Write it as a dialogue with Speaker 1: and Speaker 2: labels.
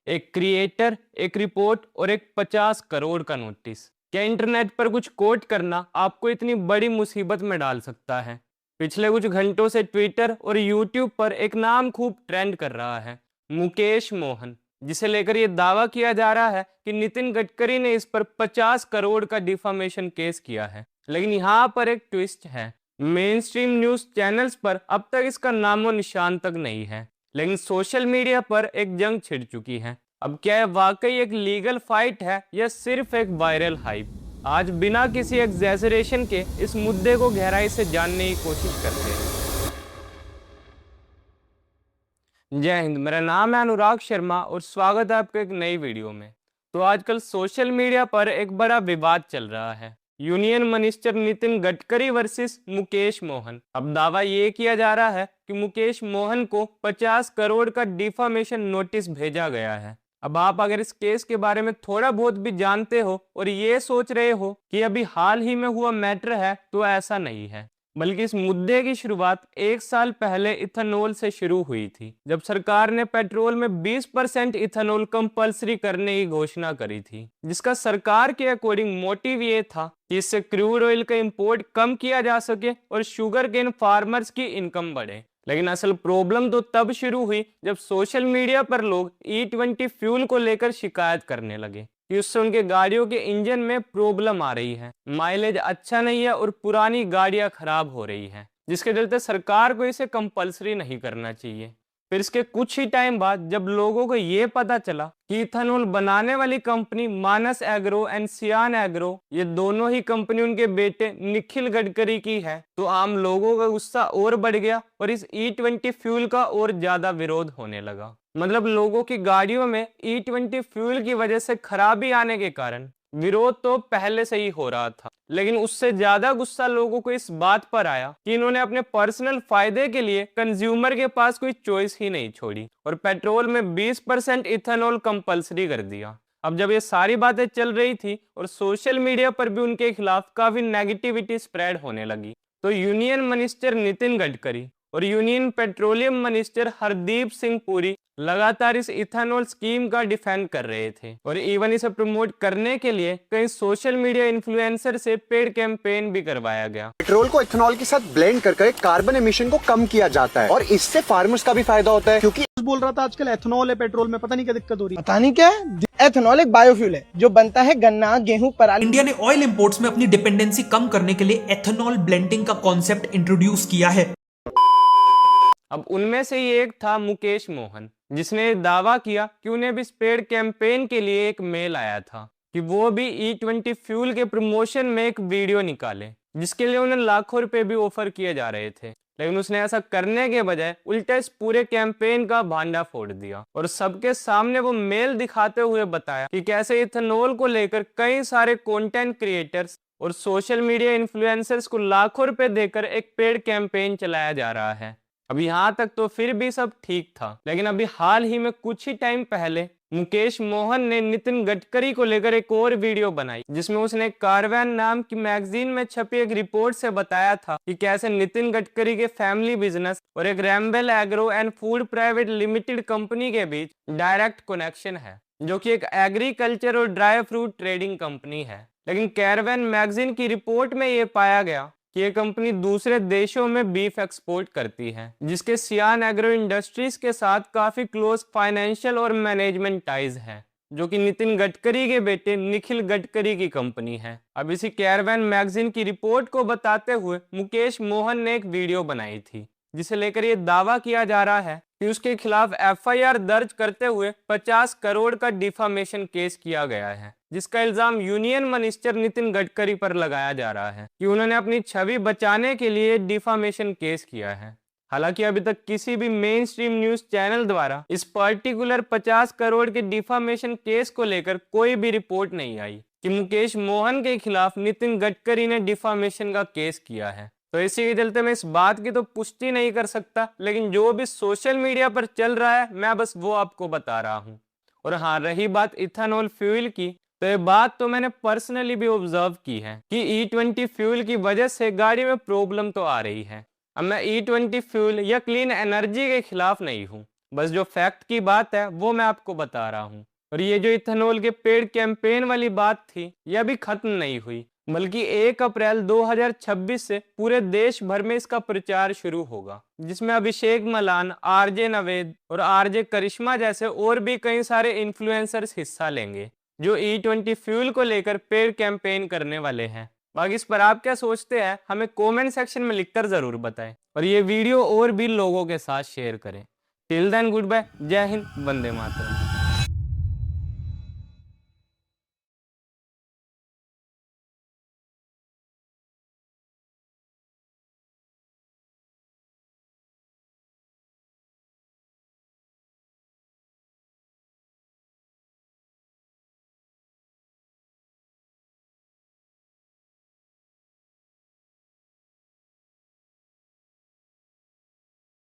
Speaker 1: एक क्रिएटर, एक रिपोर्ट और एक 50 करोड़ का नोटिस। क्या इंटरनेट पर कुछ कोट करना आपको इतनी बड़ी मुसीबत में डाल सकता है? पिछले कुछ घंटों से ट्विटर और यूट्यूब पर एक नाम खूब ट्रेंड कर रहा है, मुकेश मोहन, जिसे लेकर यह दावा किया जा रहा है कि नितिन गडकरी ने इस पर 50 करोड़ का डिफामेशन केस किया है। लेकिन यहाँ पर एक ट्विस्ट है। मेन स्ट्रीम न्यूज चैनल्स पर अब तक इसका नामो निशान तक नहीं है, लेकिन सोशल मीडिया पर एक जंग छिड़ चुकी है। अब क्या यह वाकई एक लीगल फाइट है या सिर्फ एक वायरल हाइप? आज बिना किसी एग्जैजरेशन के इस मुद्दे को गहराई से जानने की कोशिश करते हैं। जय हिंद, मेरा नाम है अनुराग शर्मा और स्वागत है आपके एक नई वीडियो में। तो आजकल सोशल मीडिया पर एक बड़ा विवाद चल रहा है, union minister Nitin Gadkari versus Mukesh Mohan. अब दावा ये किया जा रहा है कि मुकेश मोहन को 50 करोड़ का डिफामेशन नोटिस भेजा गया है। अब आप अगर इस केस के बारे में थोड़ा बहुत भी जानते हो और ये सोच रहे हो कि अभी हाल ही में हुआ मैटर है, तो ऐसा नहीं है, बल्कि इस मुद्दे की शुरुआत 1 साल पहले इथेनॉल से शुरू हुई थी, जब सरकार ने पेट्रोल में 20% इथेनॉल कंपलसरी करने की घोषणा करी थी, जिसका सरकार के अकॉर्डिंग मोटिव ये था कि इससे क्रूड ऑयल का इंपोर्ट कम किया जा सके और शुगर केन फार्मर्स की इनकम बढ़े। लेकिन असल प्रॉब्लम तो तब शुरू हुई जब सोशल मीडिया पर लोग E20 फ्यूल को लेकर शिकायत करने लगे कि उससे उनके गाड़ियों के इंजन में प्रॉब्लम आ रही है, माइलेज अच्छा नहीं है और पुरानी गाड़ियां खराब हो रही हैं, जिसके चलते सरकार को इसे कंपलसरी नहीं करना चाहिए। फिर इसके कुछ ही टाइम बाद जब लोगों को ये पता चला कि इथेनॉल बनाने वाली कंपनी मानस एग्रो एंड सियान एग्रो, ये दोनों ही कंपनी उनके बेटे निखिल गडकरी की है, तो आम लोगों का गुस्सा और बढ़ गया और इस E20 फ्यूल का और ज्यादा विरोध होने लगा। मतलब लोगों की गाड़ियों में E20 फ्यूल की वजह से खराबी आने के कारण विरोध तो पहले से ही हो रहा था, लेकिन उससे ज्यादा गुस्सा लोगों को इस बात पर आया कि इन्होंने अपने पर्सनल फायदे के लिए कंज्यूमर के पास कोई चॉइस ही नहीं छोड़ी और पेट्रोल में 20% इथेनॉल कंपलसरी कर दिया। अब जब ये सारी बातें चल रही थी और सोशल मीडिया पर भी उनके खिलाफ काफी नेगेटिविटी स्प्रेड होने लगी, तो यूनियन मिनिस्टर नितिन गडकरी और union petroleum minister Hardeep Singh Puri लगातार इस इथेनॉल स्कीम का डिफेंड कर रहे थे और इवन इसे प्रमोट करने के लिए कई सोशल मीडिया इन्फ्लुएंसर से पेड कैंपेन भी करवाया गया।
Speaker 2: पेट्रोल को इथेनॉल के साथ ब्लेंड करके कार्बन एमिशन को कम किया जाता है और इससे फार्मर्स का भी फायदा होता है, क्योंकि
Speaker 3: बोल रहा था आजकल एथेनॉल है पेट्रोल में, पता नहीं क्या दिक्कत हो रही है।
Speaker 4: पता नहीं क्या है। एथेनॉल एक बायोफ्यूल है जो बनता है गन्ना, गेहूं, पराली।
Speaker 5: इंडिया ने ऑयल इंपोर्ट्स में अपनी डिपेंडेंसी कम करने के लिए एथेनॉल ब्लेंडिंग का कॉन्सेप्ट इंट्रोड्यूस किया है।
Speaker 1: अब उनमें से ही एक था मुकेश मोहन, जिसने दावा किया कि उन्हें भी पेड कैंपेन के लिए एक मेल आया था कि वो भी E20 फ्यूल के प्रमोशन में एक वीडियो निकाले, जिसके लिए उन्हें लाखों रुपए भी ऑफर किए जा रहे थे। लेकिन उसने ऐसा करने के बजाय उल्टा इस पूरे कैंपेन का भांडा फोड़ दिया और सबके सामने वो मेल दिखाते हुए बताया कि कैसे इथेनॉल को लेकर कई सारे कंटेंट क्रिएटर्स और सोशल मीडिया इन्फ्लुएंसर्स को लाखों रुपए देकर एक पेड कैंपेन चलाया जा रहा है। अब यहाँ तक तो फिर भी सब ठीक था, लेकिन अभी हाल ही में कुछ ही टाइम पहले मुकेश मोहन ने नितिन गडकरी को लेकर एक और वीडियो बनाई, जिसमें उसने कारवैन नाम की मैगजीन में छपी एक रिपोर्ट से बताया था कि कैसे नितिन गडकरी के फैमिली बिजनेस और एक रैम्बेल agro and food private limited company के बीच डायरेक्ट कनेक्शन है, जो कि एक एग्रीकल्चर और ड्राई फ्रूट ट्रेडिंग कंपनी है। लेकिन कैरवैन मैगजीन की रिपोर्ट में ये पाया गया कि ये कंपनी दूसरे देशों में बीफ एक्सपोर्ट करती है, जिसके सियान एग्रो इंडस्ट्रीज के साथ काफी क्लोज फाइनेंशियल और मैनेजमेंट टाइज है, जो कि नितिन गडकरी के बेटे निखिल गडकरी की कंपनी है। अब इसी कैरवैन मैगजीन की रिपोर्ट को बताते हुए मुकेश मोहन ने एक वीडियो बनाई थी, जिसे लेकर ये दावा किया जा रहा है कि उसके खिलाफ FIR दर्ज करते हुए 50 करोड़ का डिफामेशन केस किया गया है, जिसका इल्जाम यूनियन मिनिस्टर नितिन गडकरी पर लगाया जा रहा है कि उन्होंने अपनी छवि बचाने के लिए डिफामेशन केस किया है। हालांकि अभी तक किसी भी मेन स्ट्रीम न्यूज चैनल द्वारा इस पर्टिकुलर 50 करोड़ के डिफामेशन केस को लेकर कोई भी रिपोर्ट नहीं आई कि मुकेश मोहन के खिलाफ नितिन गडकरी ने डिफामेशन का केस किया है। तो इसी के चलते मैं इस बात की तो पुष्टि नहीं कर सकता, लेकिन जो भी सोशल मीडिया पर चल रहा है मैं बस वो आपको बता रहा हूँ। और हाँ, रही बात इथेनॉल फ्यूल की, तो ये बात तो मैंने पर्सनली भी ऑब्जर्व की है कि E20 फ्यूल की वजह से गाड़ी में प्रॉब्लम तो आ रही है। अब मैं E20 फ्यूल या क्लीन एनर्जी के खिलाफ नहीं हूँ, बस जो फैक्ट की बात है वो मैं आपको बता रहा हूँ। और ये जो इथेनॉल के पेड़ कैंपेन वाली बात थी, यह अभी खत्म नहीं हुई, बल्कि 1 अप्रैल 2026 से पूरे देश भर में इसका प्रचार शुरू होगा, जिसमें अभिषेक मलान, आरजे नवेद और आरजे करिश्मा जैसे और भी कई सारे इन्फ्लुएंसर्स हिस्सा लेंगे, जो E20 फ्यूल को लेकर पेड़ कैंपेन करने वाले हैं। बाकी इस पर आप क्या सोचते हैं, हमें कमेंट सेक्शन में लिखकर जरूर बताएं और ये वीडियो और भी लोगों के साथ शेयर करें। टिल देन गुड बाय, जय हिंद, वंदे मातरम।